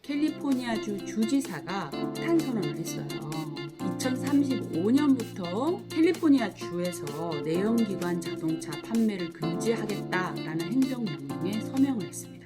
캘리포니아주 주지사가 폭탄 선언을 했어요. 2035년부터 캘리포니아 주에서 내연기관 자동차 판매를 금지하겠다라는 행정명령에 서명을 했습니다.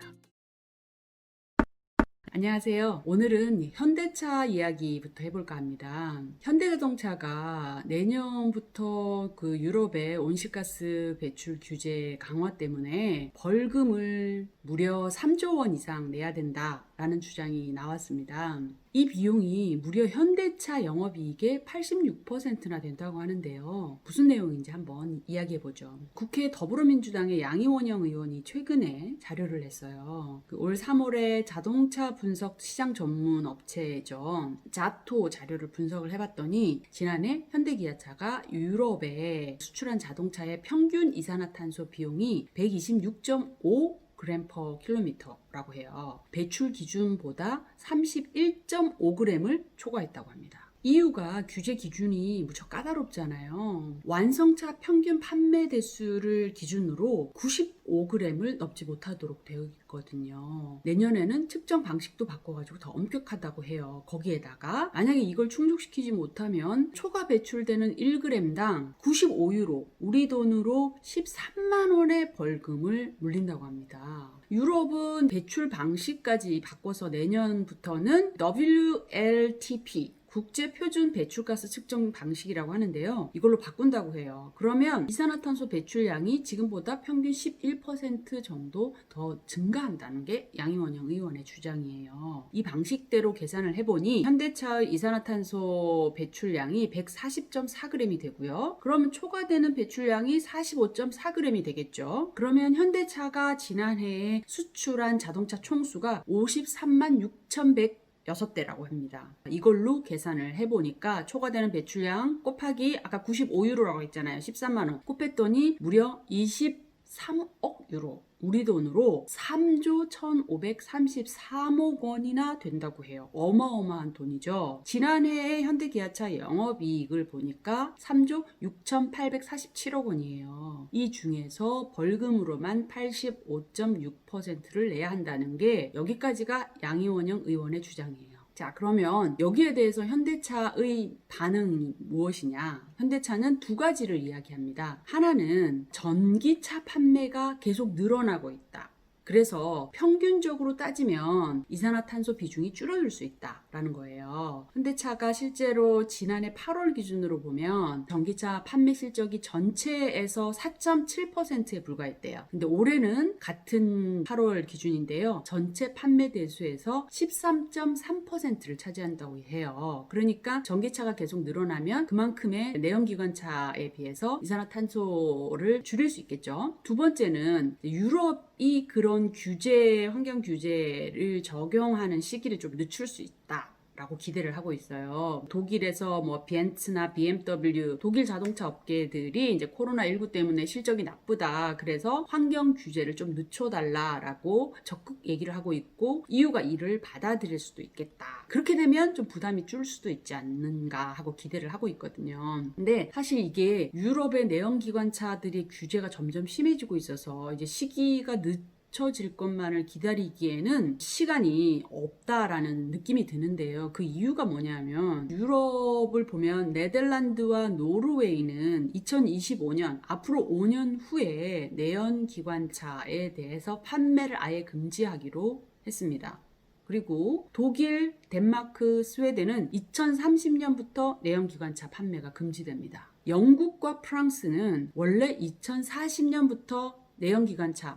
안녕하세요. 오늘은 현대차 이야기부터 해볼까 합니다. 현대자동차가 내년부터 그 유럽의 온실가스 배출 규제 강화 때문에 벌금을 무려 3조 원 이상 내야 된다라는 주장이 나왔습니다. 이 비용이 무려 현대차 영업이익의 86%나 된다고 하는데요. 무슨 내용인지 한번 이야기해보죠. 국회 더불어민주당의 양이원영 의원이 최근에 자료를 냈어요. 올 3월에 자동차 분석 시장 전문 업체죠. 자토 자료를 분석을 해봤더니 지난해 현대기아차가 유럽에 수출한 자동차의 평균 이산화탄소 비용이 126.5 그램 퍼 킬로미터라고 해요. 배출 기준보다 31.5g을 초과했다고 합니다. 이유가 규제 기준이 무척 까다롭잖아요. 완성차 평균 판매 대수를 기준으로 95g을 넘지 못하도록 되어 있거든요. 내년에는 측정 방식도 바꿔가지고 더 엄격하다고 해요. 거기에다가 만약에 이걸 충족시키지 못하면 초과 배출되는 1g당 95유로, 우리 돈으로 13만 원의 벌금을 물린다고 합니다. 유럽은 배출 방식까지 바꿔서 내년부터는 WLTP 국제 표준 배출가스 측정 방식이라고 하는데요. 이걸로 바꾼다고 해요. 그러면 이산화탄소 배출량이 지금보다 평균 11% 정도 더 증가한다는 게 양이원영 의원의 주장이에요. 이 방식대로 계산을 해보니 현대차의 이산화탄소 배출량이 140.4g이 되고요. 그러면 초과되는 배출량이 45.4g이 되겠죠. 그러면 현대차가 지난해에 수출한 자동차 총수가 53만 6,106대라고 합니다. 이걸로 계산을 해보니까 초과되는 배출량 곱하기 아까 95유로라고 했잖아요. 13만원 곱했더니 무려 23억 유로, 우리 돈으로 3조 1,533억 원이나 된다고 해요. 어마어마한 돈이죠. 지난해에 현대기아차 영업이익을 보니까 3조 6,847억 원이에요. 이 중에서 벌금으로만 85.6%를 내야 한다는 게 여기까지가 양이원영 의원의 주장이에요. 자, 그러면 여기에 대해서 현대차의 반응이 무엇이냐? 현대차는 두 가지를 이야기합니다. 하나는 전기차 판매가 계속 늘어나고 있다. 그래서 평균적으로 따지면 이산화탄소 비중이 줄어들 수 있다라는 거예요. 현대차가 실제로 지난해 8월 기준으로 보면 전기차 판매 실적이 전체에서 4.7%에 불과했대요. 근데 올해는 같은 8월 기준인데요. 전체 판매 대수에서 13.3%를 차지한다고 해요. 그러니까 전기차가 계속 늘어나면 그만큼의 내연기관차에 비해서 이산화탄소를 줄일 수 있겠죠. 두 번째는 유럽이 그런 환경 규제를 적용하는 시기를 좀 늦출 수 있다 라고 기대를 하고 있어요. 독일에서 벤츠나 BMW, 독일 자동차 업계들이 이제 코로나19 때문에 실적이 나쁘다. 그래서 환경 규제를 좀 늦춰달라라고 적극 얘기를 하고 있고, 이유가 이를 받아들일 수도 있겠다. 그렇게 되면 좀 부담이 줄 수도 있지 않는가 하고 기대를 하고 있거든요. 근데 사실 이게 유럽의 내연기관차들이 규제가 점점 심해지고 있어서 이제 시기가 늦춰질 것만을 기다리기에는 시간이 없다라는 느낌이 드는데요. 그 이유가 뭐냐면 유럽을 보면 네덜란드와 노르웨이는 2025년 앞으로 5년 후에 내연기관차에 대해서 판매를 아예 금지하기로 했습니다. 그리고 독일, 덴마크, 스웨덴은 2030년부터 내연기관차 판매가 금지됩니다. 영국과 프랑스는 원래 2040년부터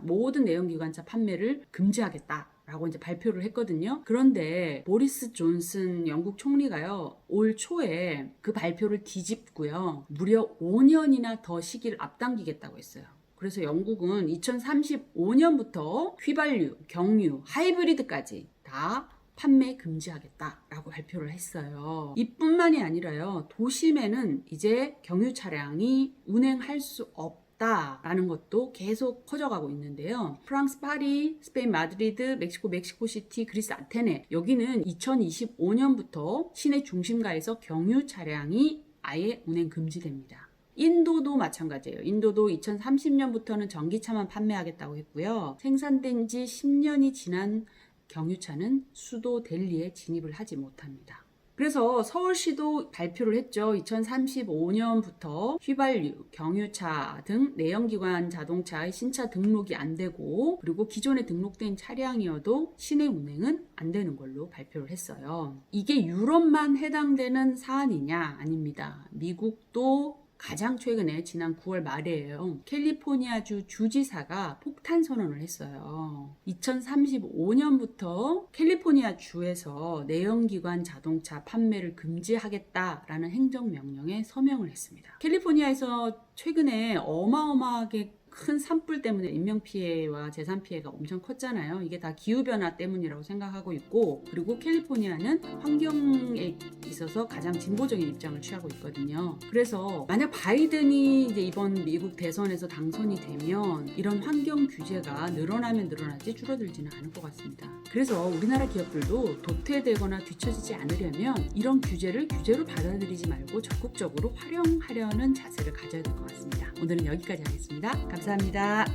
모든 내연기관차 판매를 금지하겠다라고 이제 발표를 했거든요. 그런데 보리스 존슨 영국 총리가요, 올 초에 그 발표를 뒤집고요, 무려 5년이나 더 시기를 앞당기겠다고 했어요. 그래서 영국은 2035년부터 휘발유, 경유, 하이브리드까지 다 판매 금지하겠다라고 발표를 했어요. 이뿐만이 아니라요, 도심에는 이제 경유 차량이 운행할 수 없다라는 것도 계속 커져가고 있는데요. 프랑스 파리, 스페인 마드리드, 멕시코시티, 그리스 아테네, 여기는 2025년부터 시내 중심가에서 경유 차량이 아예 운행 금지됩니다. 인도도 마찬가지예요. 인도도 2030년부터는 전기차만 판매하겠다고 했고요. 생산된 지 10년이 지난 경유차는 수도 델리에 진입을 하지 못합니다. 그래서 서울시도 발표를 했죠. 2035년부터 휘발유, 경유차 등 내연기관 자동차의 신차 등록이 안 되고, 그리고 기존에 등록된 차량이어도 시내 운행은 안 되는 걸로 발표를 했어요. 이게 유럽만 해당되는 사안이냐? 아닙니다. 미국도 가장 최근에 지난 9월 말이에요. 캘리포니아주 주지사가 폭탄 선언을 했어요. 2035년부터 캘리포니아 주에서 내연기관 자동차 판매를 금지하겠다라는 행정명령에 서명을 했습니다. 캘리포니아에서 최근에 어마어마하게 큰 산불 때문에 인명피해와 재산피해가 엄청 컸잖아요. 이게 다 기후변화 때문이라고 생각하고 있고, 그리고 캘리포니아는 환경에 있어서 가장 진보적인 입장을 취하고 있거든요. 그래서 만약 바이든이 이제 이번 미국 대선에서 당선이 되면 이런 환경 규제가 늘어나면 늘어나지 줄어들지는 않을 것 같습니다. 그래서 우리나라 기업들도 도태되거나 뒤처지지 않으려면 이런 규제를 규제로 받아들이지 말고 적극적으로 활용하려는 자세를 가져야 될 것 같습니다. 오늘은 여기까지 하겠습니다. 감사합니다.